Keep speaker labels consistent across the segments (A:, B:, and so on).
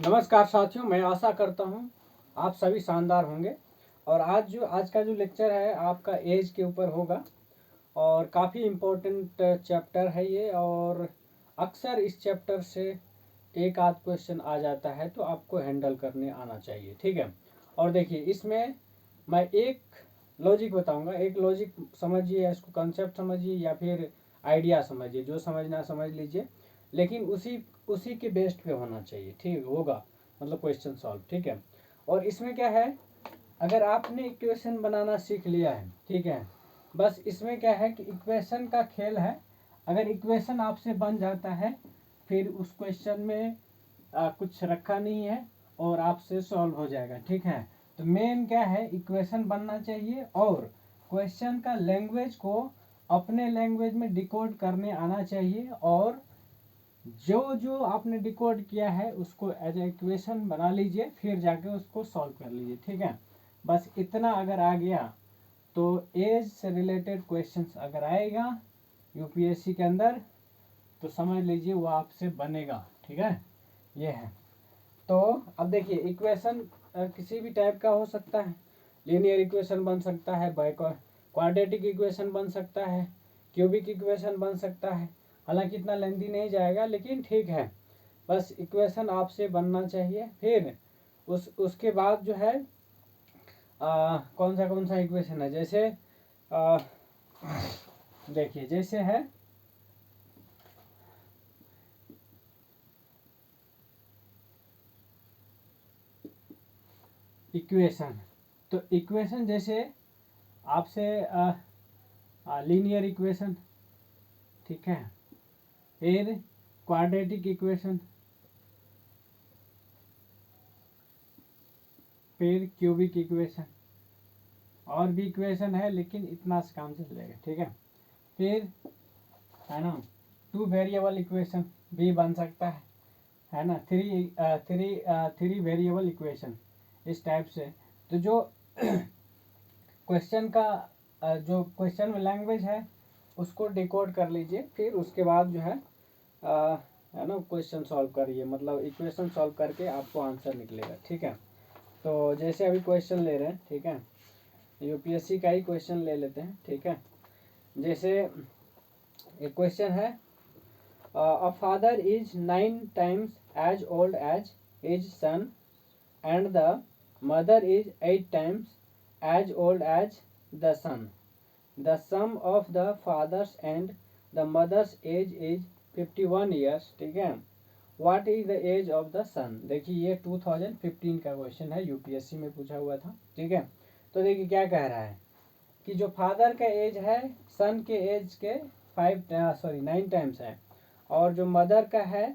A: नमस्कार साथियों, मैं आशा करता हूँ आप सभी शानदार होंगे। और आज का जो लेक्चर है आपका एज के ऊपर होगा और काफ़ी इम्पोर्टेंट चैप्टर है ये। और अक्सर इस चैप्टर से एक आध क्वेश्चन आ जाता है तो आपको हैंडल करने आना चाहिए, ठीक है। और देखिए, इसमें मैं एक लॉजिक बताऊंगा, एक लॉजिक समझिए, इसको कंसेप्ट समझिए या फिर आइडिया समझिए, जो समझना समझ लीजिए, लेकिन उसी उसी के बेस्ड पे होना चाहिए, ठीक होगा, मतलब क्वेश्चन सॉल्व, ठीक है। और इसमें क्या है, अगर आपने इक्वेशन बनाना सीख लिया है, ठीक है, बस इसमें क्या है कि इक्वेशन का खेल है। अगर इक्वेशन आपसे बन जाता है फिर उस क्वेश्चन में कुछ रखा नहीं है और आपसे सॉल्व हो जाएगा, ठीक है। तो मेन क्या है, इक्वेशन बनना चाहिए और क्वेश्चन का लैंग्वेज को अपने लैंग्वेज में डिकोड करने आना चाहिए। और जो जो आपने डिकोड किया है उसको एज ए इक्वेशन बना लीजिए, फिर जाके उसको सॉल्व कर लीजिए, ठीक है। बस इतना अगर आ गया तो एज से रिलेटेड क्वेश्चंस अगर आएगा यूपीएससी के अंदर तो समझ लीजिए वो आपसे बनेगा, ठीक है। ये है। तो अब देखिए, इक्वेशन किसी भी टाइप का हो सकता है। लीनियर इक्वेशन बन सकता है, बाय क्वाड्रेटिक इक्वेशन बन सकता है, क्यूबिक इक्वेशन बन सकता है। हालांकि इतना लेंथी नहीं जाएगा, लेकिन ठीक है, बस इक्वेशन आपसे बनना चाहिए। फिर उसके बाद जो है कौन सा इक्वेशन है, जैसे देखिए, जैसे है इक्वेशन, तो इक्वेशन जैसे आपसे लीनियर इक्वेशन, ठीक है, फिर क्वाड्रेटिक इक्वेशन, फिर क्यूबिक इक्वेशन, और भी इक्वेशन है लेकिन इतना से काम चल जाएगा, ठीक है। फिर है ना, टू वेरिएबल इक्वेशन भी बन सकता है ना, थ्री वेरिएबल इक्वेशन, इस टाइप से। तो जो क्वेश्चन का जो क्वेश्चन में लैंग्वेज है उसको डिकोड कर लीजिए, फिर उसके बाद जो है ना क्वेश्चन सॉल्व करिए, मतलब इक्वेशन सॉल्व करके आपको आंसर निकलेगा, ठीक है। तो जैसे अभी क्वेश्चन ले रहे हैं, ठीक है, यूपीएससी का ही क्वेश्चन ले लेते हैं, ठीक है। जैसे एक क्वेश्चन है, a father is 9 times as old as his son and the mother is 8 times as old as the son. The sum of the father's and the mother's age is 51 years, ठीक है। What is the age of the son. देखिए, ये 2015 का question है, UPSC में पूछा हुआ था, ठीक है। तो देखिए क्या कह रहा है कि जो फादर का एज है सन के एज के 9 टाइम्स है, और जो मदर का है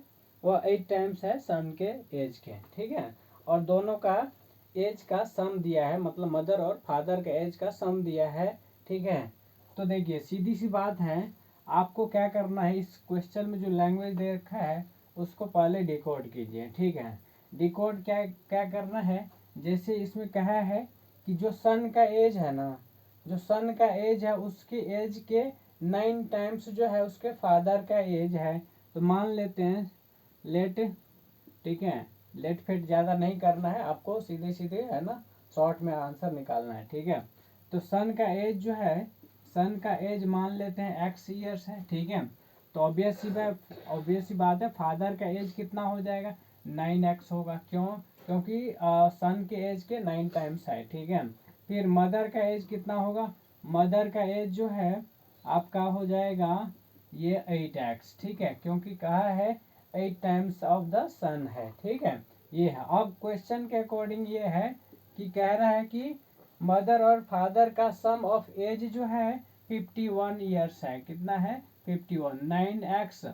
A: वह 8 टाइम्स है सन के एज के, ठीक है। और दोनों का एज का सम दिया है, मतलब मदर और फादर का एज का सम दिया है, ठीक है। तो देखिए, सीधी सी बात है, आपको क्या करना है, इस क्वेश्चन में जो लैंग्वेज दे रखा है उसको पहले डिकोड कीजिए, ठीक है। डिकोड क्या क्या करना है, जैसे इसमें कहा है कि जो सन का एज है ना, जो सन का एज है उसके एज के 9 टाइम्स जो है उसके फादर का एज है। तो मान लेते हैं लेट, ठीक है, लेट फिट ज़्यादा नहीं करना है आपको, सीधे सीधे है ना शॉर्ट में आंसर निकालना है, ठीक है। तो सन का एज जो है, सन का एज मान लेते हैं एक्स ईयर्स है, ठीक है। तो ऑब्वियस सी बात है, फादर का एज कितना हो जाएगा, 9x होगा। क्यों? क्योंकि सन के एज के 9 टाइम्स है, ठीक है। फिर मदर का एज कितना होगा, मदर का एज जो है आपका हो जाएगा ये 8x, ठीक है, क्योंकि कहा है 8 टाइम्स ऑफ द सन है, ठीक है। ये है। अब क्वेश्चन के अकॉर्डिंग ये है कि कह रहा है कि मदर और फादर का सम ऑफ एज जो है 51 ईयर्स है। कितना है, 51। 9x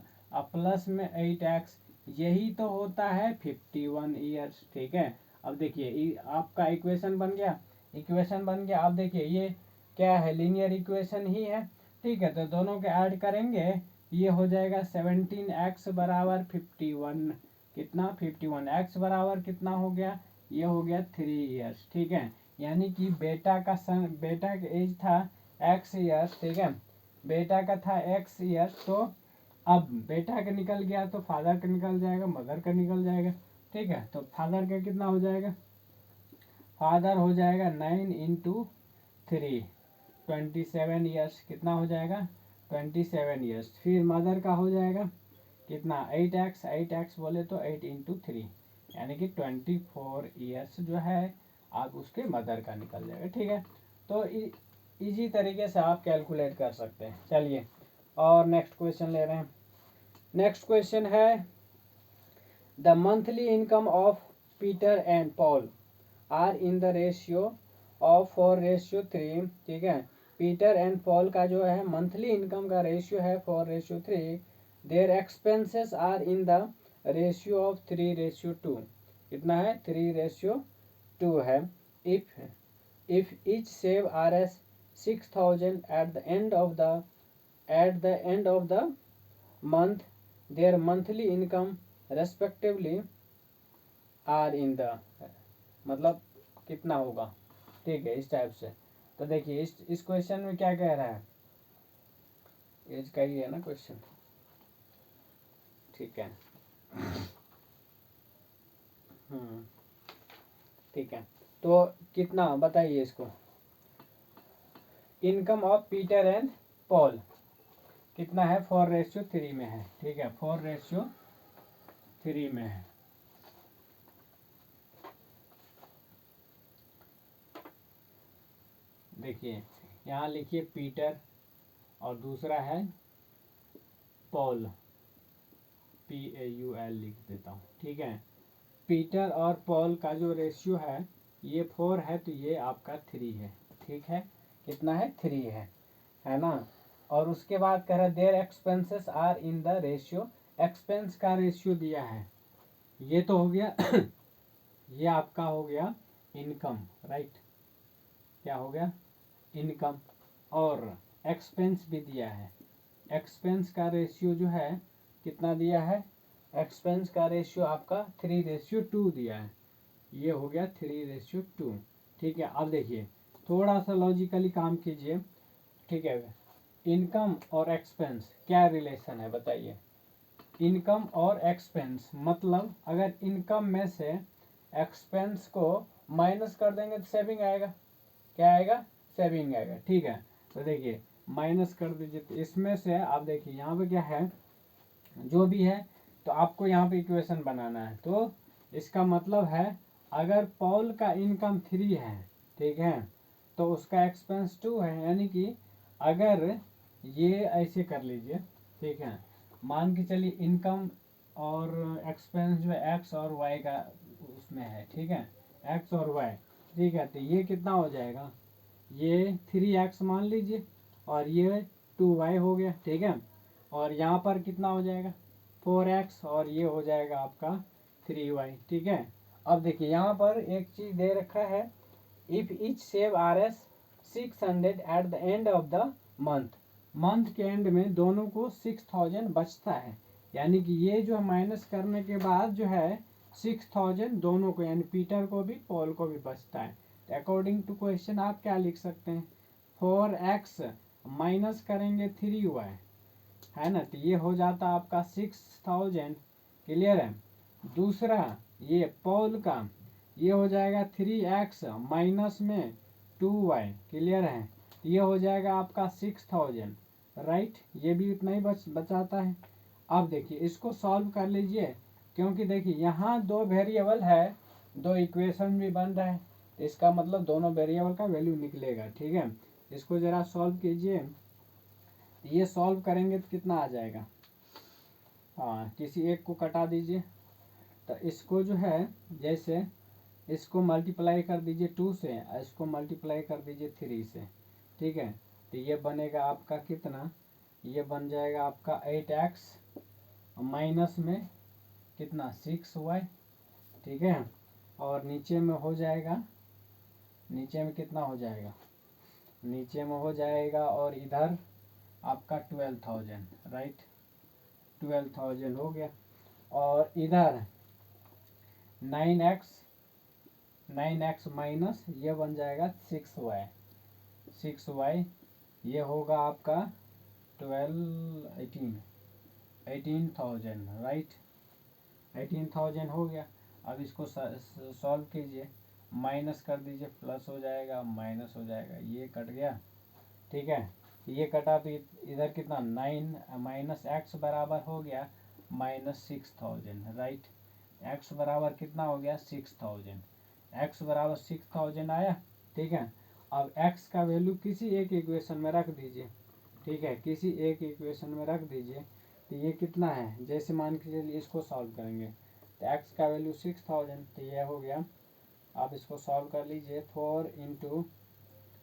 A: प्लस में 8x, यही तो होता है 51 ईयर्स, ठीक है। अब देखिए आपका इक्वेशन बन गया, इक्वेशन बन गया। अब देखिए ये क्या है, लीनियर इक्वेशन ही है, ठीक है। तो दोनों के ऐड करेंगे, ये हो जाएगा 17x बराबर 51, कितना 51। x बराबर कितना हो गया, ये हो गया 3 ईयर्स, ठीक है। यानी कि बेटा का एज था x ईयर्स, ठीक है, बेटा का था x ईयर्स। तो अब बेटा का निकल गया तो फादर का निकल जाएगा, मदर का निकल जाएगा, ठीक है। तो फादर का कितना हो जाएगा, फादर हो जाएगा 9 इंटू 3 27 ईयर्स, कितना हो जाएगा 27 ईयर्स। फिर मदर का हो जाएगा कितना 8x, 8x बोले तो 8 इंटू 3 यानी कि 24 ईयर्स जो है आप उसके मदर का निकल जाएगा। ठीक है, तो इजी तरीके से आप कैलकुलेट कर सकते हैं। चलिए और नेक्स्ट क्वेश्चन ले रहे हैं। नेक्स्ट क्वेश्चन है the monthly income of Peter and Paul are in the ratio of 4:3। ठीक है, पीटर एंड पॉल का जो है मंथली इनकम का रेशियो है 4:3। Their expenses are in the ratio of 3:2। कितना है 3:2 है। If each save Rs 6,000 at the end of the month, their monthly income respectively are in the, मतलब कितना होगा। ठीक है, इस टाइप से। तो देखिए इस क्वेश्चन में क्या कह रहा है, एज का ही है ना क्वेश्चन। ठीक है, ठीक है, तो कितना बताइए इसको। Income of Peter and Paul कितना है 4:3 में है। ठीक है, 4:3 में है। देखिए यहाँ लिखिए पीटर और दूसरा है पॉल, PAUL लिख देता हूँ। ठीक है, पीटर और पॉल का जो रेशियो है ये 4 है तो ये आपका 3 है। ठीक है, कितना है 3 है ना। और उसके बाद कह रहा है their expenses are in the ratio, expense का रेशियो दिया है। ये तो हो गया ये आपका हो गया इनकम, राइट, क्या हो गया इनकम। और एक्सपेंस भी दिया है, एक्सपेंस का रेशियो जो है कितना दिया है, एक्सपेंस का रेशियो आपका 3:2 दिया है। ये हो गया 3:2। ठीक है, अब देखिए थोड़ा सा लॉजिकली काम कीजिए। ठीक है, इनकम और एक्सपेंस क्या रिलेशन है बताइए। इनकम और एक्सपेंस मतलब अगर इनकम में से एक्सपेंस को माइनस कर देंगे तो सेविंग आएगा। क्या आएगा, सेविंग आएगा। ठीक है, तो देखिए माइनस कर दीजिए तो इसमें से आप देखिए यहाँ पे क्या है जो भी है, तो आपको यहाँ पे इक्वेशन बनाना है। तो इसका मतलब है अगर पॉल का इनकम 3 है, ठीक है, तो उसका एक्सपेंस 2 है। यानी कि अगर ये ऐसे कर लीजिए, ठीक है, मान के चलिए इनकम और एक्सपेंस जो है एक्स और वाई का उसमें है। ठीक है, एक्स और वाई। ठीक है, तो ये कितना हो जाएगा, ये 3x मान लीजिए और ये 2y हो गया। ठीक है, और यहाँ पर कितना हो जाएगा 4x और ये हो जाएगा आपका 3y। ठीक है, अब देखिए यहाँ पर एक चीज दे रखा है, if etch save Rs 600 at the end of the month, month के एंड में दोनों को 6000 बचता है। यानी कि ये जो माइनस करने के बाद जो है 6000 दोनों को, यानी पीटर को भी पॉल को भी बचता है। अकॉर्डिंग टू क्वेश्चन आप क्या लिख सकते हैं, 4x माइनस करेंगे 3y, है ना, तो ये हो जाता आपका 6000। क्लियर है। दूसरा ये पॉल का ये हो जाएगा 3x माइनस में 2y। क्लियर है, ये हो जाएगा आपका 6000, राइट, ये भी उतना ही बचाता है। अब देखिए इसको सॉल्व कर लीजिए, क्योंकि देखिए यहाँ दो वेरिएबल है, दो इक्वेशन भी बन रहा है, तो इसका मतलब दोनों वेरिएबल का वैल्यू निकलेगा। ठीक है, इसको जरा सॉल्व कीजिए। ये सॉल्व करेंगे तो कितना आ जाएगा, हाँ किसी एक को कटा दीजिए, तो इसको जो है जैसे इसको मल्टीप्लाई कर दीजिए 2 से, इसको मल्टीप्लाई कर दीजिए 3 से। ठीक है, तो ये बनेगा आपका कितना, ये बन जाएगा आपका 8x माइनस में कितना 6y। ठीक है, और नीचे में हो जाएगा, नीचे में कितना हो जाएगा, नीचे में हो जाएगा और इधर आपका 12000, राइट, 12000 हो गया। और इधर 9x माइनस ये बन जाएगा 6y, ये होगा आपका 18,000, राइट, 18,000 हो गया। अब इसको सॉल्व कीजिए, माइनस कर दीजिए, प्लस हो जाएगा, माइनस हो जाएगा, ये कट गया, ठीक है। ये कटा तो इधर कितना 9 माइनस एक्स बराबर हो गया -6000, राइट। एक्स बराबर कितना हो गया 6000, एक्स बराबर 6000 आया, ठीक है। अब एक्स का वैल्यू किसी एक इक्वेशन में रख दीजिए, ठीक है, किसी एक इक्वेशन में रख दीजिए। तो ये कितना है, जैसे मान के चलिए इसको सॉल्व करेंगे तो एक्स का वैल्यू 6000, तो ये हो गया। आप इसको सॉल्व कर लीजिए, 4 इंटू,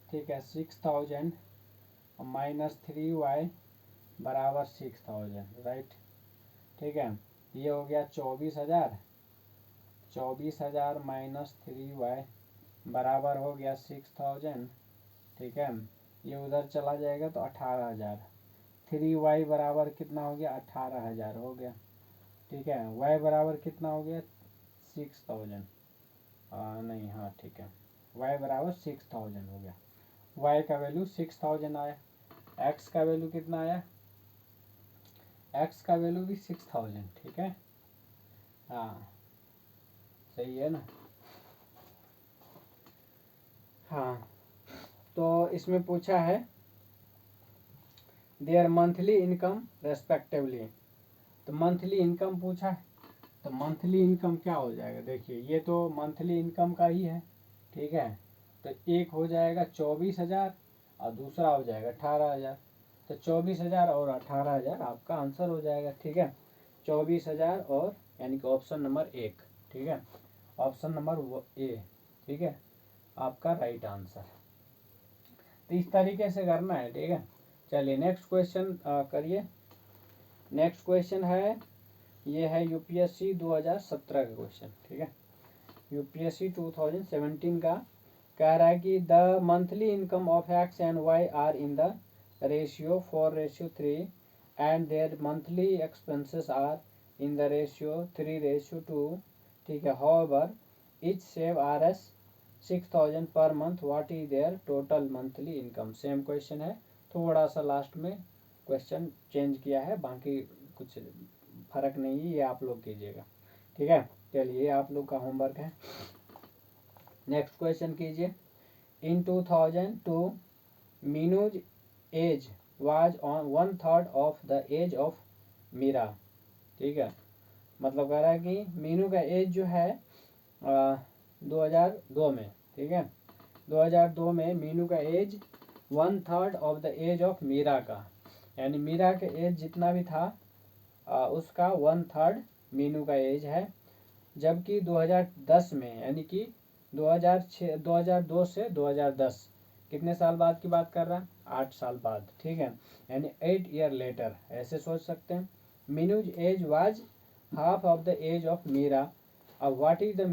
A: ठीक है, 6000 -3y बराबर 6000, राइट, ठीक है। ये हो गया 24000, 24000 -3y बराबर हो गया 6000, ठीक है। ये उधर चला जाएगा तो 18000, 3y बराबर कितना हो गया 18000 हो गया, ठीक है। y बराबर कितना हो गया 6000, नहीं, हाँ ठीक है, y बराबर 6000 हो गया। y का वैल्यू 6000 आया। x का वैल्यू कितना आया, x का वैल्यू भी 6000, ठीक है, हाँ सही है ना। हाँ, तो इसमें पूछा है देयर मंथली इनकम रेस्पेक्टिवली, तो मंथली इनकम पूछा है, तो मंथली इनकम क्या हो जाएगा, देखिए ये तो मंथली इनकम का ही है, ठीक है। तो एक हो जाएगा 24000 और दूसरा हो जाएगा 18000, तो 24000 और 18000 आपका आंसर हो जाएगा, ठीक है। 24000 और यानी कि ऑप्शन नंबर 1, ठीक है, ऑप्शन नंबर ए, ठीक है, आपका राइट आंसर। तो इस तरीके से करना है, ठीक है। चलिए नेक्स्ट क्वेश्चन करिए। नेक्स्ट क्वेश्चन है, ये है यूपीएससी 2017 का क्वेश्चन, ठीक है, यूपीएससी 2017 का। कह रहा है कि the monthly income of X and Y are in the ratio 4:3 and their monthly expenses are in the ratio 3:2, ठीक है। However each save R S 6000 per month, what is their total monthly income. Same question है, थोड़ा सा last में question change किया है, बाकी कुछ फर्क नहीं है, ये आप लोग कीजिएगा, ठीक है। चलिए आप लोग का होमवर्क है। नेक्स्ट क्वेश्चन कीजिए। In 2002 Meenu's age was on 1/3 of the age of Meera, ठीक है। मतलब कह रहा है कि मीनू का एज जो है 2002 में, ठीक है, 2002 में मीनू का age 1/3 of the age of Meera का, यानी मीरा का एज जितना भी था उसका 1/3 मीनू का एज है। जबकि 2010 में, यानी कि 2002 से 2010 कितने साल बाद की बात कर रहा है, 8 साल बाद, ठीक है, यानी 8 ईयर लेटर, ऐसे सोच सकते हैं। Meenu's age was half of the age of Meera. अब what is the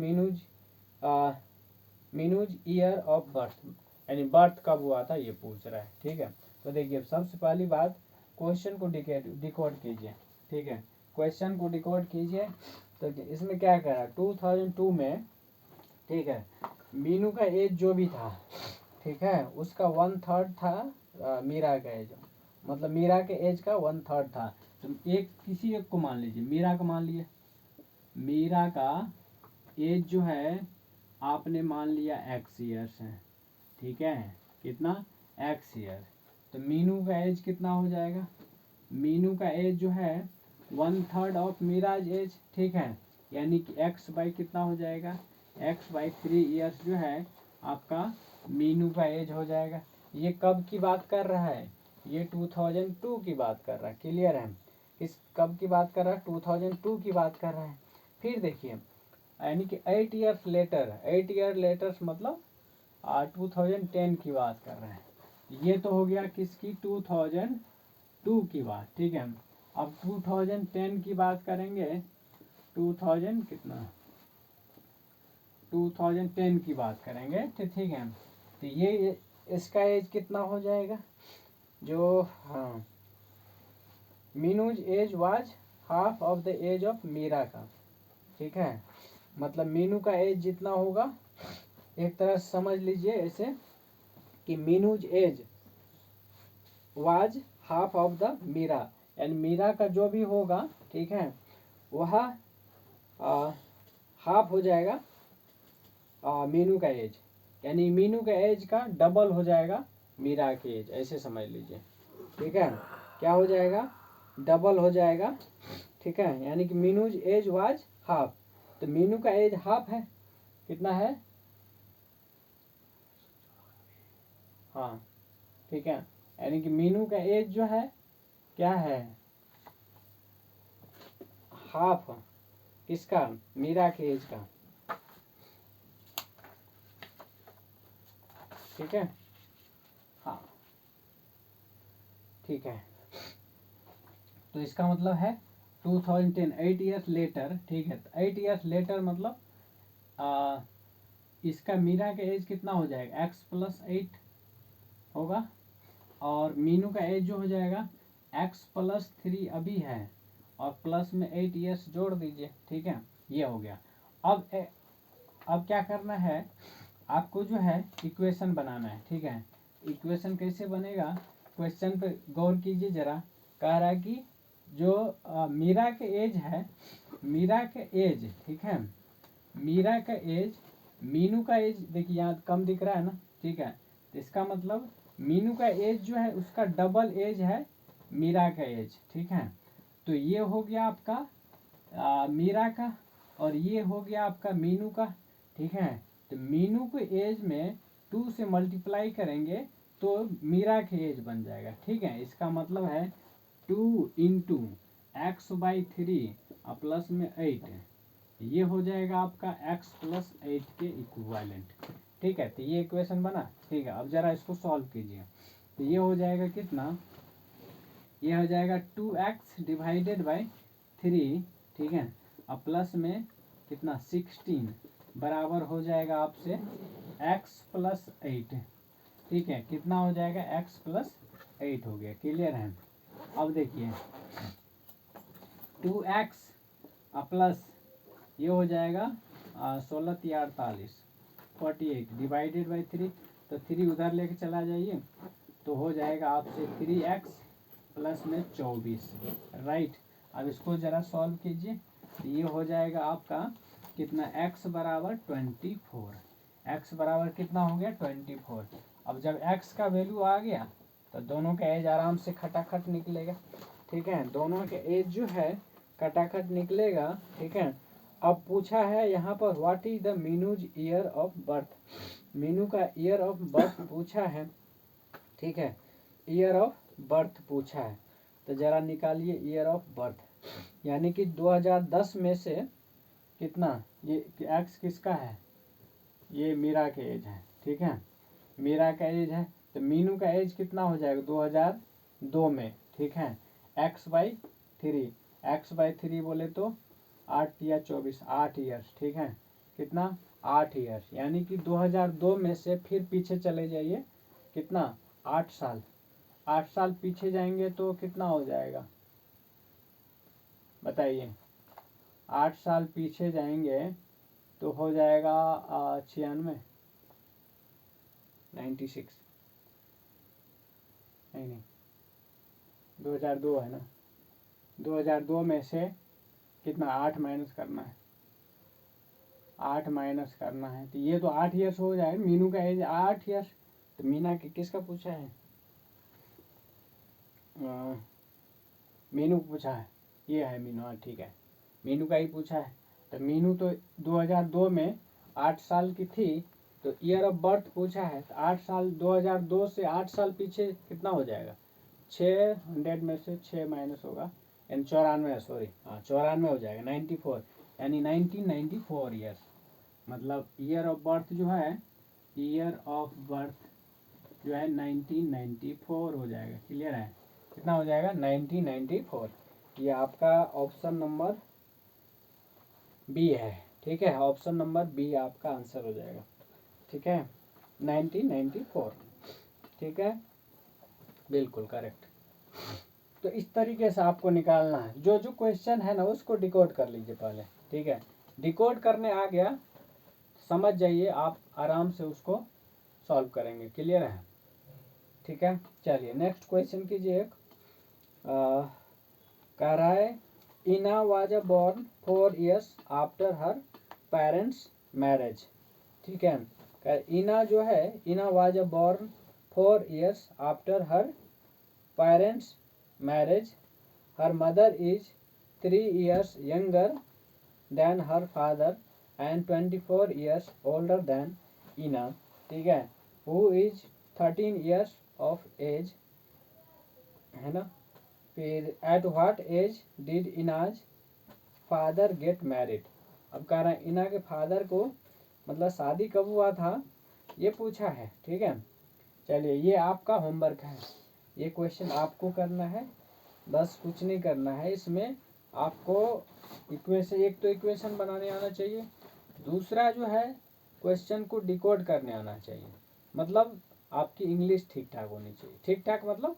A: Meenu's year of birth, यानी बर्थ कब हुआ था ये पूछ रहा है, ठीक है। तो देखिए सबसे पहली बात क्वेश्चन को डिकोड कीजिए, ठीक है, क्वेश्चन को डिकोड कीजिए। तो इसमें क्या कह रहा है 2002 में, ठीक है, मीनू का एज जो भी था, ठीक है, उसका 1/3 था मीरा का एज, मतलब मीरा के एज का 1/3 था। तो एक किसी एक को मान लीजिए, मीरा का मान लिए, मीरा का एज जो है आपने मान लिया x ईयर्स है, ठीक है, कितना x ईयर। तो मीनू का एज कितना हो जाएगा, मीनू का एज जो है 1/3 ऑफ मीराज एज, ठीक है, यानी कि x बाई कितना हो जाएगा, x/3 ईयर्स जो है आपका मीनू का एज हो जाएगा। ये कब की बात कर रहा है, ये 2002 की बात कर रहा है, क्लियर है। इस कब की बात कर रहा है, 2002 की बात कर रहा है। फिर देखिए यानी कि 8 ईयर्स लेटर, 8 ईयर लेटर्स मतलब 2010 की बात कर रहे हैं। ये तो हो गया किसकी, 2002 की बात, ठीक है। अब 2010 की बात करेंगे, 2000 कितना 2010 की बात करेंगे, तो ठीक है। तो ये इसका एज कितना हो जाएगा, जो हाँ Meenu's age was half of the age of Meera का, ठीक है, मतलब मीनू का एज जितना होगा, एक तरह से समझ लीजिए ऐसे कि Meenu's age was half of the Meera, यानी मीरा का जो भी होगा, ठीक है, वह हाफ हो जाएगा मीनू का एज, यानी मीनू का एज का डबल हो जाएगा मीरा की एज, ऐसे समझ लीजिए। ठीक है, क्या हो जाएगा, डबल हो जाएगा। ठीक है, यानी कि मीनूज एज वाज हाफ, तो मीनू का एज हाफ है, कितना है, हाँ ठीक है, यानी कि मीनू का एज जो है क्या है, हाफ, किसका, मीरा के एज का। ठीक है, हाँ ठीक है, तो इसका मतलब है 2010 8 ईयर्स लेटर। ठीक है, तो 8 ईयर्स लेटर मतलब इसका मीरा का एज कितना हो जाएगा, x+8 होगा, और मीनू का एज जो हो जाएगा x+3 अभी है, और प्लस में 8 ईयर्स जोड़ दीजिए। ठीक है, ये हो गया। अब क्या करना है, आपको जो है इक्वेशन बनाना है। ठीक है, इक्वेशन कैसे बनेगा, क्वेश्चन पे गौर कीजिए जरा। कह रहा है कि जो मीरा के एज है, मीरा के एज, ठीक है, मीरा का एज, मीनू का एज देखिए यहाँ कम दिख रहा है ना। ठीक है, तो इसका मतलब मीनू का एज जो है उसका डबल एज है मीरा का एज। ठीक है, तो ये हो गया आपका मीरा का, और ये हो गया आपका मीनू का। ठीक है, तो मीनू को एज में 2 से मल्टीप्लाई करेंगे तो मीरा के एज बन जाएगा। ठीक है, इसका मतलब है 2 इंटू x/3 प्लस में 8, ये हो जाएगा आपका x+8 के इक्विवेलेंट। ठीक है, तो ये इक्वेशन बना। ठीक है, अब जरा इसको सॉल्व कीजिए, तो ये हो जाएगा कितना, ये हो जाएगा 2x डिवाइडेड बाई 3। ठीक है, अब प्लस में कितना 16 बराबर हो जाएगा आपसे x+8। ठीक है, कितना हो जाएगा, x+8 हो गया। क्लियर है। अब देखिए 2x प्लस ये हो जाएगा 16×3 = 48 डिवाइडेड बाई 3, तो 3 उधर लेके चला जाइए, तो हो जाएगा आपसे 3x प्लस में 24। राइट, अब इसको ज़रा सॉल्व कीजिए, तो ये हो जाएगा आपका कितना, x बराबर 24, x बराबर कितना हो गया 24। अब जब x का वैल्यू आ गया तो दोनों का एज आराम से खटाखट निकलेगा। ठीक है, दोनों के एज जो है खटाखट निकलेगा। ठीक है, अब पूछा है यहाँ पर what is the Meenu's year of birth, Meenu का ईयर ऑफ बर्थ पूछा है। ठीक है, ईयर ऑफ बर्थ पूछा है, तो ज़रा निकालिए ईयर ऑफ बर्थ, यानी कि 2010 में से कितना, ये एक्स किसका है, ये मीरा के एज है। ठीक है, मीरा का एज है, तो मीनू का एज कितना हो जाएगा 2002 में। ठीक है, x/3, x/3 बोले तो 8 या 24, 8 ईयर्स। ठीक है, कितना 8 ईयर्स, यानी कि 2002 में से फिर पीछे चले जाइए, कितना 8 साल, 8 साल पीछे जाएंगे तो कितना हो जाएगा बताइए, 8 साल पीछे जाएंगे तो हो जाएगा 96, 96 नहीं 2002 है ना, 2002 में से कितना 8 माइनस करना है, 8 माइनस करना है, तो ये तो 8 ईयर्स हो जाएगा। मीनू का एज 8 ईयर्स, तो मीना के किसका पूछा है, मीनू पूछा है, ये है मीनू। हाँ ठीक है, मीनू का ही पूछा है, तो मीनू तो 2002 में 8 साल की थी, तो ईयर ऑफ बर्थ पूछा है, तो 8 साल 2002 से 8 साल पीछे कितना हो जाएगा, 600 में से 6 माइनस होगा, यानी 94, सॉरी हाँ 94 हो जाएगा, 94, यानी 1994 ईयर्स। मतलब ईयर ऑफ बर्थ जो है, ईयर ऑफ बर्थ जो है 1994 हो जाएगा। क्लियर है, कितना हो जाएगा 1994। ये आपका ऑप्शन नंबर बी है। ठीक है, ऑप्शन नंबर बी आपका आंसर हो जाएगा। ठीक है, 1994। ठीक है, बिल्कुल करेक्ट। तो इस तरीके से आपको निकालना है, जो जो क्वेश्चन है ना उसको डिकोड कर लीजिए पहले। ठीक है, डिकोड करने आ गया, समझ जाइए, आप आराम से उसको सॉल्व करेंगे। क्लियर है। ठीक है, चलिए नेक्स्ट क्वेश्चन कीजिए। एक कह रहा है Ina was born 4 years after her parents marriage, ठीक है। इना जो है, Ina was a born 4 years after her parents marriage, her mother is 3 years younger than her father and 24 years older than Ina, ठीक है, who is 13 years of age, है ना। फिर at what age did Ina's father get married, अब कह रहा है इना के फादर को मतलब शादी कब हुआ था, ये पूछा है, ठीक है। चलिए ये आपका होमवर्क है, ये क्वेश्चन आपको करना है, बस कुछ नहीं करना है इसमें। आपको इक्वेशन, एक तो इक्वेशन बनाने आना चाहिए, दूसरा जो है क्वेश्चन को डिकोड करने आना चाहिए, मतलब आपकी इंग्लिश ठीक ठाक होनी चाहिए। ठीक ठाक मतलब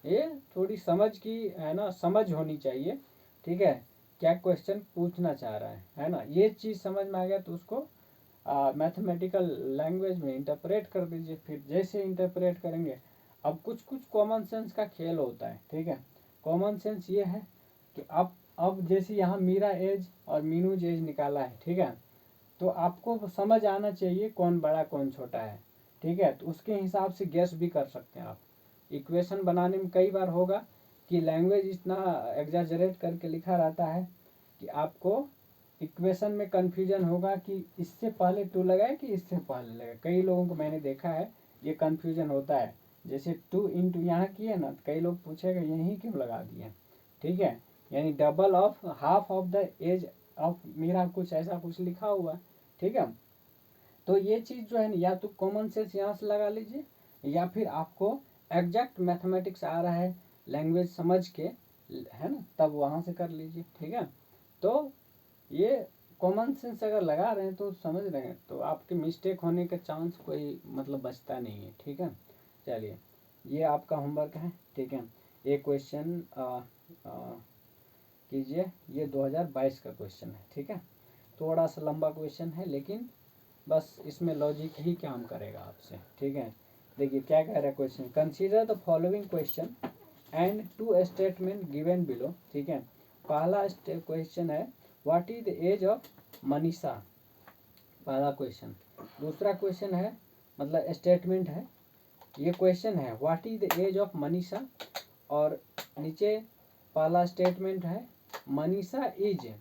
A: ये थोड़ी समझ की, है ना, समझ होनी चाहिए, ठीक है, क्या क्वेश्चन पूछना चाह रहा है ना। ये चीज़ समझ में आ गया तो उसको मैथमेटिकल लैंग्वेज में इंटरप्रेट कर दीजिए। फिर जैसे इंटरप्रेट करेंगे, अब कुछ कुछ कॉमन सेंस का खेल होता है, ठीक है। कॉमन सेंस ये है कि अब जैसे यहाँ मीरा एज और मीनूज एज निकाला है, ठीक है, तो आपको समझ आना चाहिए कौन बड़ा कौन छोटा है, ठीक है, तो उसके हिसाब से गेस भी कर सकते हैं आप। इक्वेशन बनाने में कई बार होगा कि लैंग्वेज इतना एग्जैजरेट करके लिखा रहता है कि आपको इक्वेशन में कन्फ्यूजन होगा कि इससे पहले टू लगाए कि इससे पहले लगाए। कई लोगों को मैंने देखा है ये कन्फ्यूजन होता है, जैसे 2 इंटू यहाँ किए ना, कई लोग पूछेगा यहीं क्यों लगा दिए, ठीक है, यानी double of half of the age of Meera, कुछ ऐसा कुछ लिखा हुआ, ठीक है। तो ये चीज़ जो है ना, या तो कॉमन सेंस यहाँ से लगा लीजिए, या फिर आपको एग्जैक्ट मैथमेटिक्स आ रहा है लैंग्वेज समझ के, है ना, तब वहाँ से कर लीजिए, ठीक है। तो ये कॉमन सेंस अगर लगा रहे हैं तो समझ रहे हैं तो आपके मिस्टेक होने का चांस कोई मतलब बचता नहीं है, ठीक है। चलिए ये आपका होमवर्क है, ठीक है। ये क्वेश्चन कीजिए, ये 2022 का क्वेश्चन है, ठीक है। थोड़ा सा लंबा क्वेश्चन है लेकिन बस इसमें लॉजिक ही काम करेगा आपसे, ठीक है। देखिए क्या कह रहा है question, consider the following question and 2 statement given below, ठीक है। पहला क्वेश्चन है what is the age of Manisha, पहला क्वेश्चन। दूसरा क्वेश्चन है मतलब स्टेटमेंट है, ये क्वेश्चन है what is the age of Manisha, और नीचे पहला स्टेटमेंट है Manisha is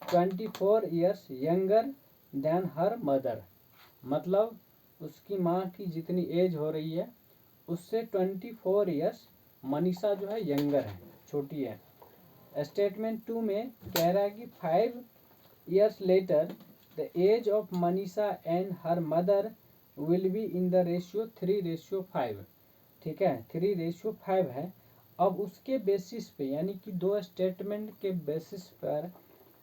A: 24 years younger than her mother, मतलब उसकी माँ की जितनी एज हो रही है उससे 24 years मनीषा जो है यंगर है, छोटी है। स्टेटमेंट 2 में कह रहा है कि 5 years later the age of Manisha and her mother will be in the ratio 3:5, ठीक है, 3:5 है। अब उसके बेसिस पे, यानी कि दो स्टेटमेंट के बेसिस पर,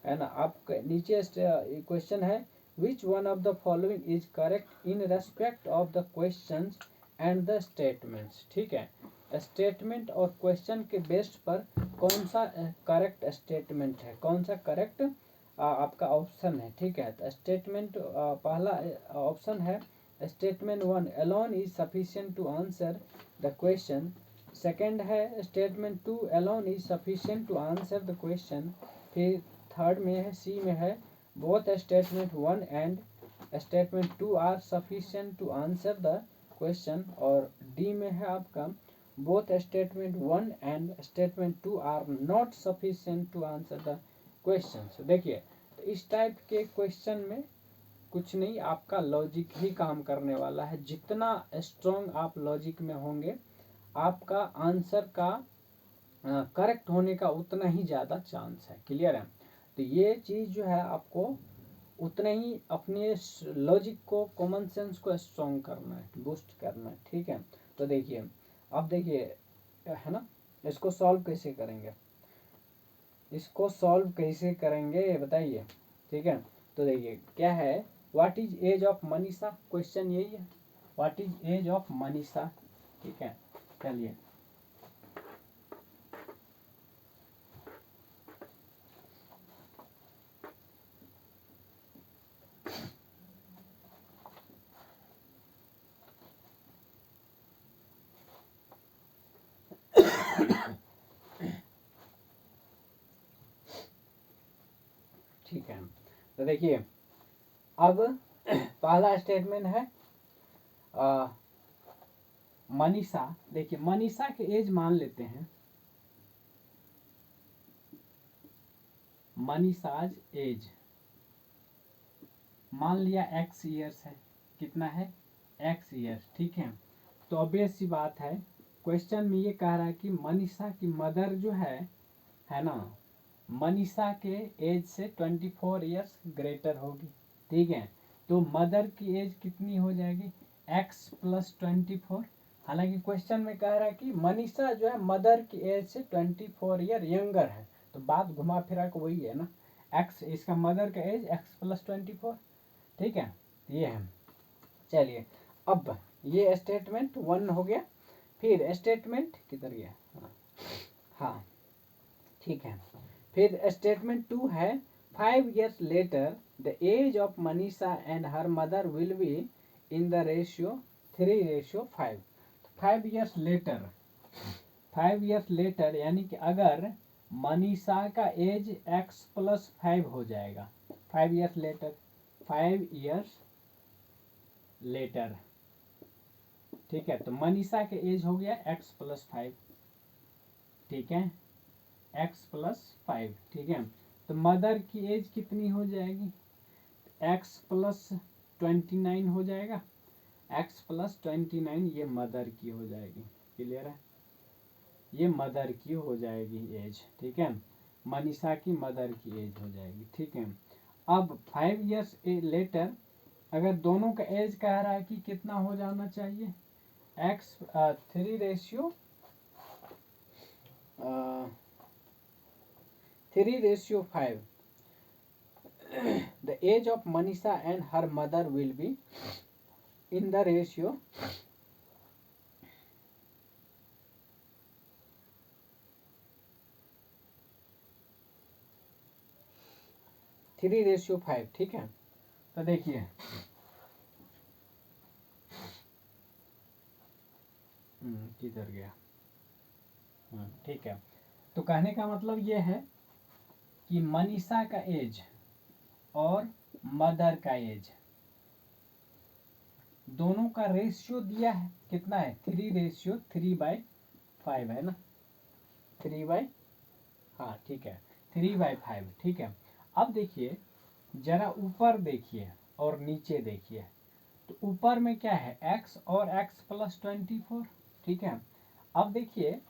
A: है ना, आप नीचे क्वेश्चन है which one of the following is correct in respect of the questions and the statements, ठीक है। स्टेटमेंट और क्वेश्चन के बेस्ड पर कौन सा करेक्ट स्टेटमेंट है, कौन सा करेक्ट आपका ऑप्शन है, ठीक है। तो स्टेटमेंट पहला ऑप्शन है statement 1 alone is sufficient to answer the question, second है statement 2 alone is sufficient to answer the question, फिर थर्ड में है सी में है both statement 1 and statement 2 are sufficient to answer the question, और D में है आपका both statement 1 and statement 2 are not sufficient to answer the question. देखिए तो इस टाइप के क्वेश्चन में कुछ नहीं, आपका लॉजिक ही काम करने वाला है। जितना स्ट्रॉन्ग आप लॉजिक में होंगे आपका आंसर का करेक्ट होने का उतना ही ज़्यादा चांस है, क्लियर है। तो ये चीज़ जो है आपको उतना ही अपने लॉजिक को, कॉमन सेंस को स्ट्रॉन्ग करना है, बूस्ट करना है, ठीक है। तो देखिए अब देखिए, है ना, इसको सॉल्व कैसे करेंगे, इसको सॉल्व कैसे करेंगे बताइए, ठीक है। तो देखिए क्या है, what is age of Manisha, question यही है, what is age of Manisha, ठीक है। चलिए ठीक है, तो देखिए अब पहला स्टेटमेंट है मनीषा। देखिए मनीषा के एज मान लेते हैं, मनीषाज एज मान लिया x ईयर्स है। कितना है? x years. ठीक है, तो ऑब्वियस सी बात है, क्वेश्चन में ये कह रहा है कि मनीषा की मदर जो है ना, मनीषा के एज से 24 ईयर्स ग्रेटर होगी। ठीक है, तो मदर की एज कितनी हो जाएगी? x plus 24। हालांकि क्वेश्चन में कह रहा है कि मनीषा जो है मदर की एज से 24 ईयर यंगर है, तो बात घुमा फिरा के वही है ना, x इसका मदर का एज x प्लस 24। ठीक है, ये है। चलिए अब ये स्टेटमेंट 1 हो गया। फिर स्टेटमेंट किधर गया? हाँ ठीक है, फिर स्टेटमेंट 2 है 5 years later the age of Manisha and her mother will be in the ratio 3:5। 5 years later, 5 years later यानी कि अगर मनीषा का एज x प्लस 5 हो जाएगा, 5 years later, 5 years later। ठीक है, तो मनीषा के एज हो गया x प्लस 5। ठीक है, x प्लस 5। ठीक है, तो मदर की एज कितनी हो जाएगी? x प्लस 29 हो जाएगा। x प्लस 29 ये मदर की हो जाएगी। क्लियर है? ये मदर की हो जाएगी एज। ठीक है, मनीषा की मदर की एज हो जाएगी। ठीक है, अब 5 years लेटर अगर दोनों का एज कह रहा है कि कितना हो जाना चाहिए? x 3:5। The age of Manisha and her mother will be in the ratio 3:5। ठीक है, तो देखिए किधर गया? ठीक है, तो कहने का मतलब ये है कि मनीषा का एज और मदर का एज दोनों का रेशियो दिया है। कितना है? 3:3/5 है ना, 3 हाँ ठीक है, 3/5। ठीक है, अब देखिए जरा ऊपर देखिए और नीचे देखिए, तो ऊपर में क्या है? x और x प्लस 24। ठीक है, अब देखिए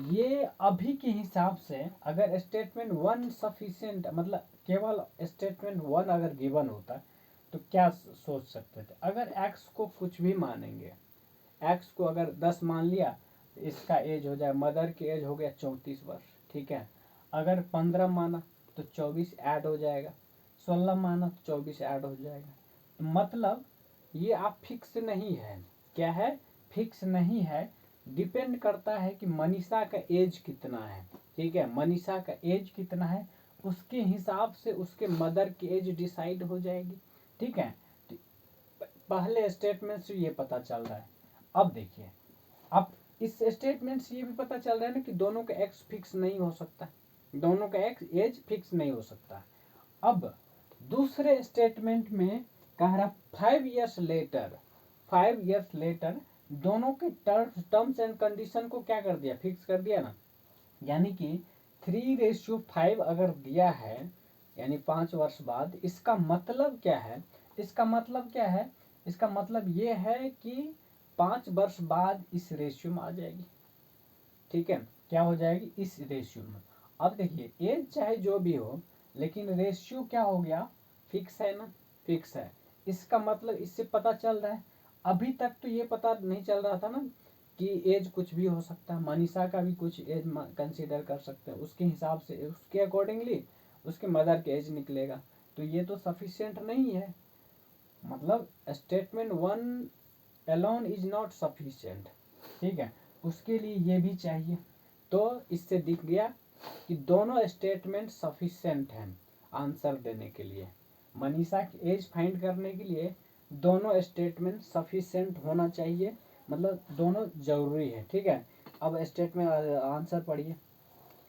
A: ये अभी के हिसाब से अगर स्टेटमेंट 1 सफिशिएंट, मतलब केवल स्टेटमेंट 1 अगर गिवन होता तो क्या सोच सकते थे? अगर x को कुछ भी मानेंगे, x को अगर 10 मान लिया तो इसका एज हो जाए, मदर की एज हो गया 34 वर्ष। ठीक है, अगर 15 माना तो 24 ऐड हो जाएगा, 16 माना तो 24 ऐड हो जाएगा। तो मतलब ये आप फिक्स नहीं है। क्या है? फिक्स नहीं है, डिपेंड करता है कि मनीषा का एज कितना है। ठीक है, मनीषा का एज कितना है उसके हिसाब से उसके मदर की एज डिसाइड हो जाएगी। ठीक है, तो पहले स्टेटमेंट से ये पता चल रहा है। अब देखिए, अब इस स्टेटमेंट से ये भी पता चल रहा है ना कि दोनों का एक्स फिक्स नहीं हो सकता, दोनों का एक्स एज फिक्स नहीं हो सकता। अब दूसरे स्टेटमेंट में कह रहा 5 years लेटर, 5 years लेटर दोनों के टर्म्स एंड कंडीशन को क्या कर दिया? फिक्स कर दिया ना, यानी कि 3:5 अगर दिया है यानी 5 वर्ष बाद, इसका मतलब क्या है? इसका मतलब क्या है? इसका मतलब ये है कि 5 वर्ष बाद इस रेशियो में आ जाएगी। ठीक है, क्या हो जाएगी? इस रेशियो में। अब देखिए एज चाहे जो भी हो, लेकिन रेशियो क्या हो गया? फिक्स है ना, फिक्स है। इसका मतलब इससे पता चल रहा है, अभी तक तो ये पता नहीं चल रहा था ना कि एज कुछ भी हो सकता है, मनीषा का भी कुछ एज कंसीडर कर सकते हैं, उसके हिसाब से उसके अकॉर्डिंगली उसके मदर के एज निकलेगा। तो ये तो सफिशिएंट नहीं है, मतलब statement 1 alone is not sufficient. ठीक है, उसके लिए ये भी चाहिए। तो इससे दिख गया कि दोनों स्टेटमेंट सफिशिएंट हैं आंसर देने के लिए। मनीषा की एज फाइंड करने के लिए दोनों स्टेटमेंट सफिशिएंट होना चाहिए, मतलब दोनों जरूरी है। ठीक है, अब स्टेटमेंट आंसर पढ़िए,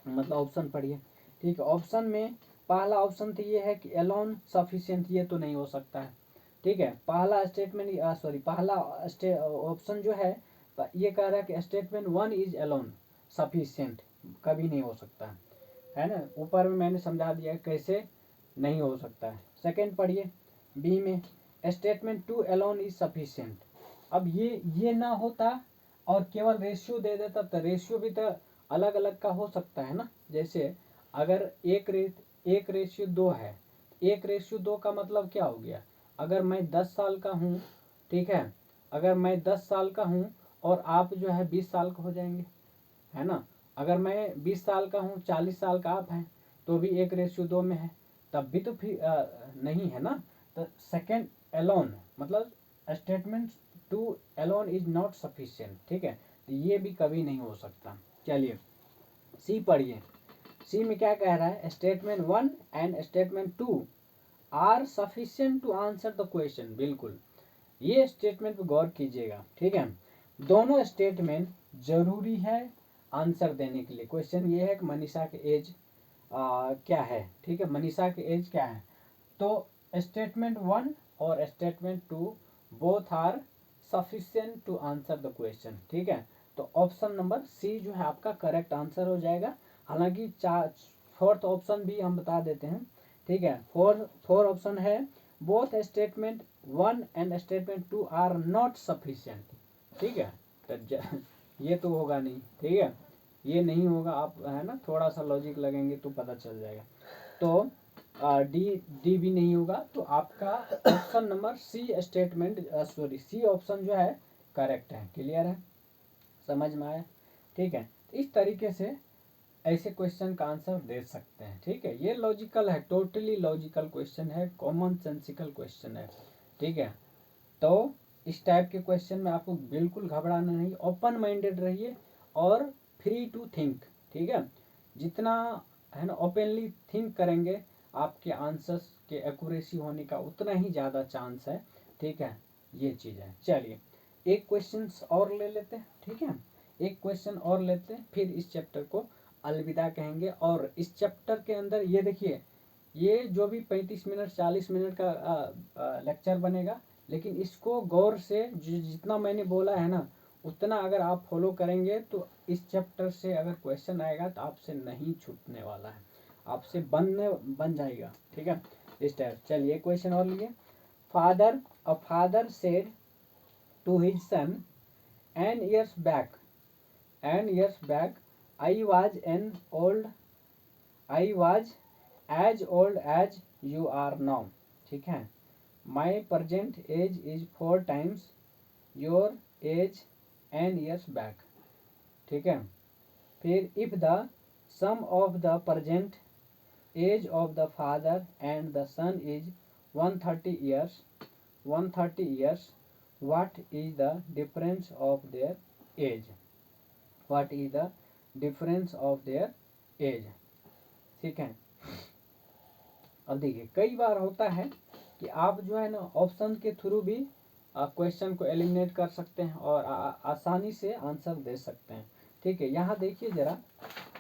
A: मतलब ऑप्शन पढ़िए। ठीक है, ऑप्शन में पहला ऑप्शन तो ये है कि अलोन सफिशिएंट, ये तो नहीं हो सकता है, ठीक है। पहला स्टेटमेंट पहला ऑप्शन जो है ये कह रहा है कि स्टेटमेंट 1 इज अलोन सफिशिएंट, कभी नहीं हो सकता है ना। ऊपर में मैंने समझा दिया कैसे नहीं हो सकता है। सेकंड पढ़िए बी में, स्टेटमेंट 2 अलोन इज सफिशिएंट। अब ये ना होता और केवल रेशियो दे देता तो रेशियो भी तो अलग अलग का हो सकता है ना। जैसे अगर एक रेशियो 2 है, 1:2 का मतलब क्या हो गया, अगर मैं 10 साल का हूँ, ठीक है, अगर मैं 10 साल का हूँ और आप जो है 20 साल का हो जाएंगे, है ना। अगर मैं 20 साल का हूँ, 40 साल का आप हैं, तो भी 1:2 में है, तब भी तो फिर नहीं है ना। तो सेकेंड एलोन मतलब statement 2 alone is not sufficient, ठीक है, तो ये भी कभी नहीं हो सकता। चलिए सी पढ़िए, सी में क्या कह रहा है, statement 1 and statement 2 are sufficient to answer the question. बिल्कुल ये स्टेटमेंट पर गौर कीजिएगा, ठीक है। दोनों स्टेटमेंट जरूरी है आंसर देने के लिए। क्वेश्चन ये है कि मनीषा के एज क्या है, ठीक है, मनीषा की एज क्या है। तो स्टेटमेंट 1 और statement 2 both are sufficient to answer the question, ठीक है। तो ऑप्शन नंबर सी जो है आपका करेक्ट आंसर हो जाएगा। हालांकि फोर्थ ऑप्शन भी हम बता देते हैं, ठीक है। फोर ऑप्शन है, both statement 1 and statement 2 are not sufficient, ठीक है। तो ये तो होगा नहीं, ठीक है, ये नहीं होगा। आप है ना थोड़ा सा लॉजिक लगेंगे तो पता चल जाएगा। तो डी भी नहीं होगा, तो आपका option number C statement C option जो है करेक्ट है। क्लियर है, समझ में आया, ठीक है। इस तरीके से ऐसे क्वेश्चन का आंसर दे सकते हैं, ठीक है। ये लॉजिकल है, टोटली लॉजिकल क्वेश्चन है, कॉमन सेंसिकल क्वेश्चन है, ठीक है। तो इस टाइप के क्वेश्चन में आपको बिल्कुल घबराना नहीं, ओपन माइंडेड रहिए और फ्री टू थिंक, ठीक है। जितना है ना ओपनली थिंक करेंगे आपके आंसर्स के एक्यूरेसी होने का उतना ही ज़्यादा चांस है, ठीक है। ये चीज़ है। चलिए एक क्वेश्चन और ले लेते हैं, ठीक है, एक क्वेश्चन और लेते हैं, फिर इस चैप्टर को अलविदा कहेंगे। और इस चैप्टर के अंदर ये देखिए, ये जो भी 35 मिनट 40 मिनट का लेक्चर बनेगा, लेकिन इसको गौर से जितना मैंने बोला है ना उतना अगर आप फॉलो करेंगे तो इस चैप्टर से अगर क्वेश्चन आएगा तो आपसे नहीं छूटने वाला है, आपसे बन जाएगा, ठीक है। इस टाइप। चलिए क्वेश्चन और लिए, father said to his son N years back I was as old as you are now, ठीक है। My present age is 4 times your age N years back, ठीक है। फिर if the sum of the present age of the father and the son is 130 years what is the difference of their age, what is the difference of their age, ठीक है। अब देखिए कई बार होता है कि आप जो है ना ऑप्शन के थ्रू भी क्वेश्चन को एलिमिनेट कर सकते हैं और आसानी से आंसर दे सकते हैं, ठीक है। यहाँ देखिए जरा,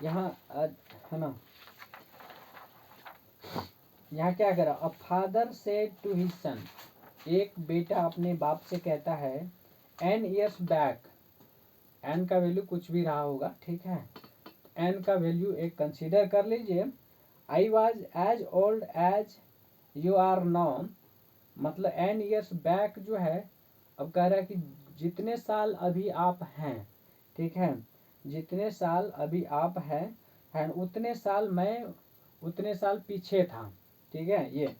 A: यहाँ है ना, यहाँ क्या करा, a father said to his son, एक बेटा अपने बाप से कहता है, एन ईयर्स बैक, एन का वैल्यू कुछ भी रहा होगा, ठीक है, एन का वैल्यू एक कंसीडर कर लीजिए। I was as old as you are now, मतलब एन ईयर्स बैक जो है, अब कह रहा है कि जितने साल अभी आप हैं, ठीक है, जितने साल अभी आप हैं उतने साल पीछे था, ठीक है। ये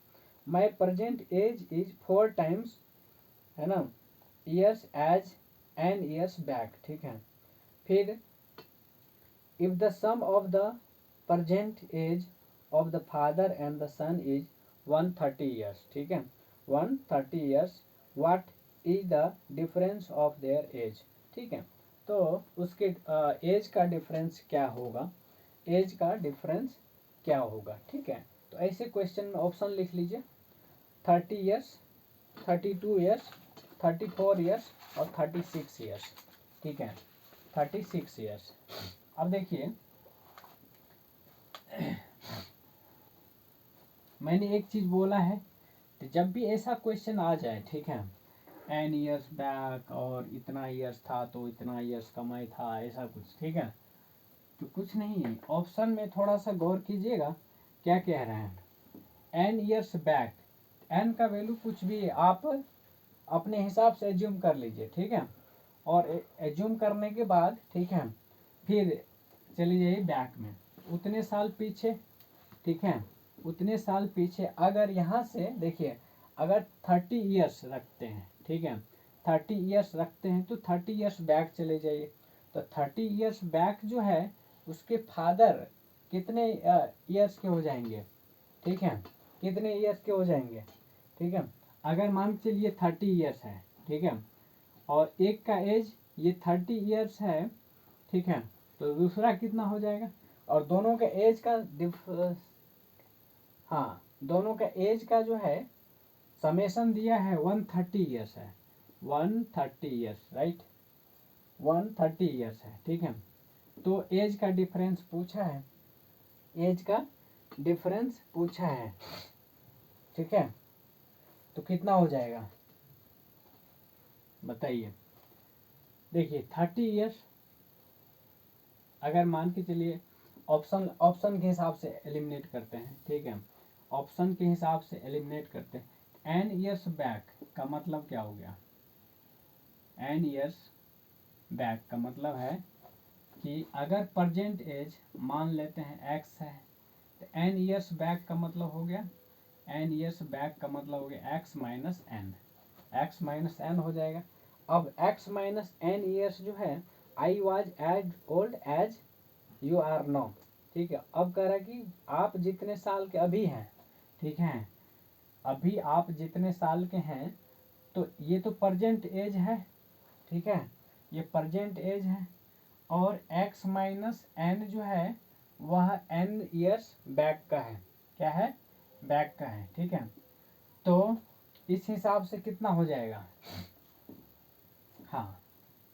A: my present age is 4 times, है ना, years age N years back, ठीक है। फिर if the sum of the present age of the father and the son is 130 years, ठीक है, 130 years, what is the difference of their age, ठीक है। तो उसके एज का डिफरेंस क्या होगा, एज का डिफरेंस क्या होगा, ठीक है। तो ऐसे क्वेश्चन में ऑप्शन लिख लीजिए, 30 ईयर्स, 32 ईयर्स, 34 ईयर्स और 36 ईयर्स, ठीक है, 36 ईयर्स। अब देखिए मैंने एक चीज़ बोला है, तो जब भी ऐसा क्वेश्चन आ जाए, ठीक है, एन ईयर्स बैक और इतना ईयर्स था तो इतना ईयर्स कमाई था, ऐसा कुछ, ठीक है, तो कुछ नहीं है, ऑप्शन में थोड़ा सा गौर कीजिएगा क्या कह रहे हैं। एन ईयर्स बैक, एन का वैल्यू कुछ भी आप अपने हिसाब से एज्यूम कर लीजिए, ठीक है, और एज्यूम करने के बाद, ठीक है, फिर चली जाइए बैक में उतने साल पीछे, ठीक है, उतने साल पीछे। अगर यहाँ से देखिए, अगर 30 ईयर्स रखते हैं, ठीक है, 30 ईयर्स रखते हैं तो 30 ईयर्स बैक चले जाइए, तो 30 ईयर्स बैक जो है उसके फादर कितने ईयर्स के हो जाएंगे, ठीक है, कितने ईयर्स के हो जाएंगे, ठीक है, अगर मान के चलिए 30 ईयर्स है, ठीक है, और एक का एज ये 30 ईयर्स है, ठीक है, तो दूसरा कितना हो जाएगा, और दोनों का एज का हाँ, दोनों का एज का जो है समेशन दिया है 130 ईयर्स है, 130 ईयर्स, राइट, 130 ईयर्स है, ठीक है, तो एज का डिफरेंस पूछा है, एज का डिफरेंस पूछा है, ठीक है, तो कितना हो जाएगा बताइए। देखिए 30 ईयर्स अगर मान के चलिए, ऑप्शन ऑप्शन के हिसाब से एलिमिनेट करते हैं, ठीक है, ऑप्शन के हिसाब से एलिमिनेट करते हैं। एन ईयर्स बैक का मतलब क्या हो गया, एन ईयर्स बैक का मतलब है कि अगर प्रजेंट एज मान लेते हैं एक्स है, तो एन ईयर्स बैक का मतलब हो गया, एन ईयर्स बैक का मतलब हो गया X minus N, X minus N हो जाएगा। अब एक्स माइनस एन ईयर्स जो है, I was as old as you are now, ठीक है, अब कह रहा है कि आप जितने साल के अभी हैं, ठीक है, अभी आप जितने साल के हैं, तो ये तो प्रजेंट एज है, ठीक है, ये प्रजेंट एज है, और x माइनस एन जो है वह n ईयर्स बैक का है, क्या है, बैक का है, ठीक है, तो इस हिसाब से कितना हो जाएगा, हाँ,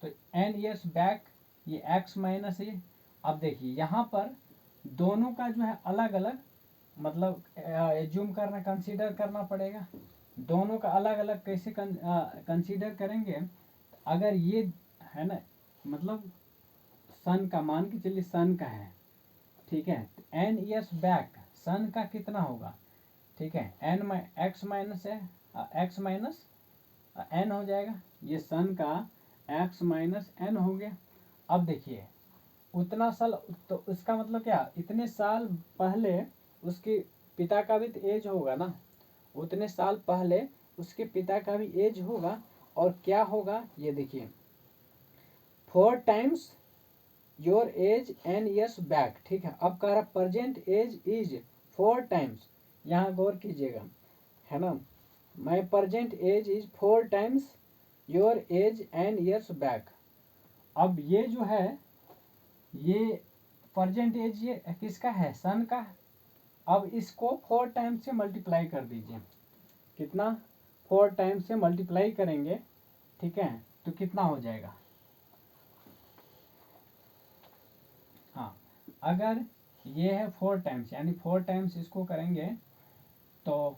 A: तो n ईयर्स बैक ये x माइनस ये। अब देखिए यहाँ पर दोनों का जो है अलग अलग, मतलब एज्यूम करना, कंसीडर करना पड़ेगा, दोनों का अलग अलग कैसे कंसीडर करेंगे। अगर ये है ना, मतलब सन का मान के चलिए, सन का है, ठीक है, एन ईयर्स बैक सन का कितना होगा, ठीक है, एन एक्स माइनस है, एक्स माइनस एन हो जाएगा, ये सन का एक्स माइनस एन हो गया। अब देखिए उतना साल, तो इसका मतलब क्या, इतने साल पहले उसके पिता का भी तो एज होगा ना, उतने साल पहले उसके पिता का भी एज होगा, और क्या होगा ये देखिए, 4 times your age N years back, ठीक है, अब कह रहा प्रेजेंट एज इज 4 टाइम्स, यहाँ गौर कीजिएगा, है ना, my present age is 4 times your age N years back. अब ये जो है, ये प्रेजेंट एज ये किसका है, सन का, अब इसको 4 टाइम्स से मल्टीप्लाई कर दीजिए, कितना, 4 टाइम्स से मल्टीप्लाई करेंगे, ठीक है, तो कितना हो जाएगा, हाँ, अगर ये है 4 टाइम्स, यानी 4 टाइम्स इसको करेंगे तो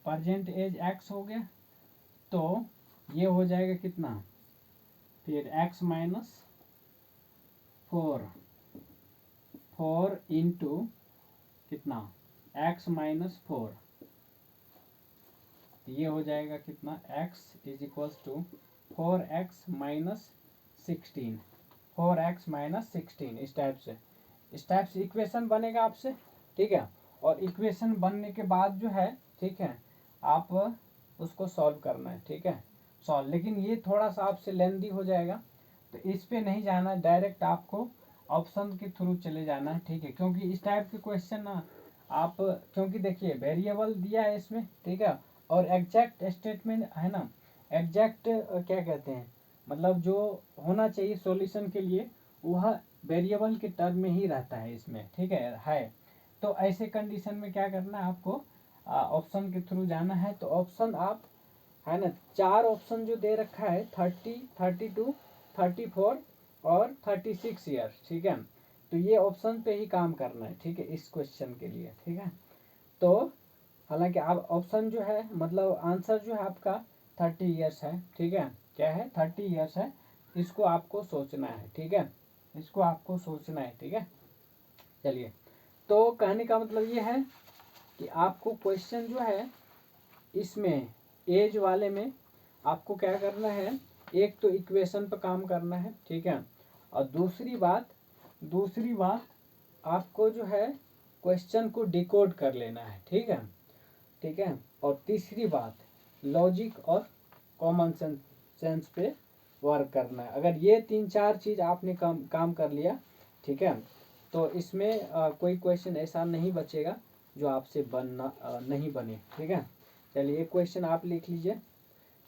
A: प्रजेंट एज एक्स हो गया, तो ये हो जाएगा कितना, फिर एक्स माइनस 4, 4 इंटू कितना, एक्स माइनस 4, ये हो जाएगा कितना, X is equals to 4x minus 16, 4x minus 16, इस टाइप से इक्वेशन बनेगा आपसे, ठीक है, और इक्वेशन बनने के बाद जो है, ठीक है, आप उसको सॉल्व करना है, ठीक है, सॉल्व, लेकिन ये थोड़ा सा आपसे लेंदी हो जाएगा, तो इस पे नहीं जाना, डायरेक्ट आपको ऑप्शन के थ्रू चले जाना है, ठीक है, क्योंकि इस टाइप के क्वेश्चन ना आप, क्योंकि देखिए वेरिएबल दिया है इसमें, ठीक है, और एग्जैक्ट स्टेटमेंट है ना, एग्जैक्ट क्या कहते हैं, मतलब जो होना चाहिए सॉल्यूशन के लिए वह वेरिएबल के टर्म में ही रहता है इसमें, ठीक है, तो ऐसे कंडीशन में क्या करना है आपको, ऑप्शन के थ्रू जाना है, तो ऑप्शन आप, है ना, 4 ऑप्शन जो दे रखा है, 30, 32, 34 और 36 ईयर्स, ठीक है, तो ये ऑप्शन पे ही काम करना है, ठीक है, इस क्वेश्चन के लिए, ठीक है, तो हालांकि आप ऑप्शन जो है मतलब आंसर जो है आपका 30 ईयर्स है, ठीक है, क्या है 30 ईयर्स है, इसको आपको सोचना है, ठीक है, इसको आपको सोचना है, ठीक है। चलिए, तो कहने का मतलब ये है कि आपको क्वेश्चन जो है इसमें एज वाले में आपको क्या करना है, एक तो इक्वेशन पर काम करना है, ठीक है, और दूसरी बात आपको जो है क्वेश्चन को डिकोड कर लेना है, ठीक है, ठीक है, और तीसरी बात लॉजिक और कॉमन सेंस पे वर्क करना है। अगर ये 3-4 चीज़ आपने काम कर लिया, ठीक है, तो इसमें कोई क्वेश्चन ऐसा नहीं बचेगा जो आपसे नहीं बने, ठीक है। चलिए एक क्वेश्चन आप लिख लीजिए,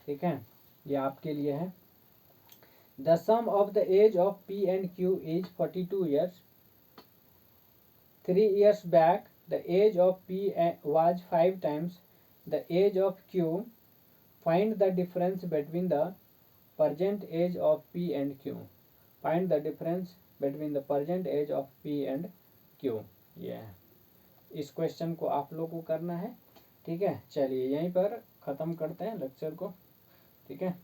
A: ठीक है, ये आपके लिए है। The sum of the age of P and Q is 42 years. 3 years back the age of P was 5 times the age of Q. Find the difference between the present age of P and Q. Find the difference between the present age of P and Q. ये है, इस question को आप लोग को करना है, ठीक है। चलिए यहीं पर ख़त्म करते हैं लेक्चर को, ठीक है।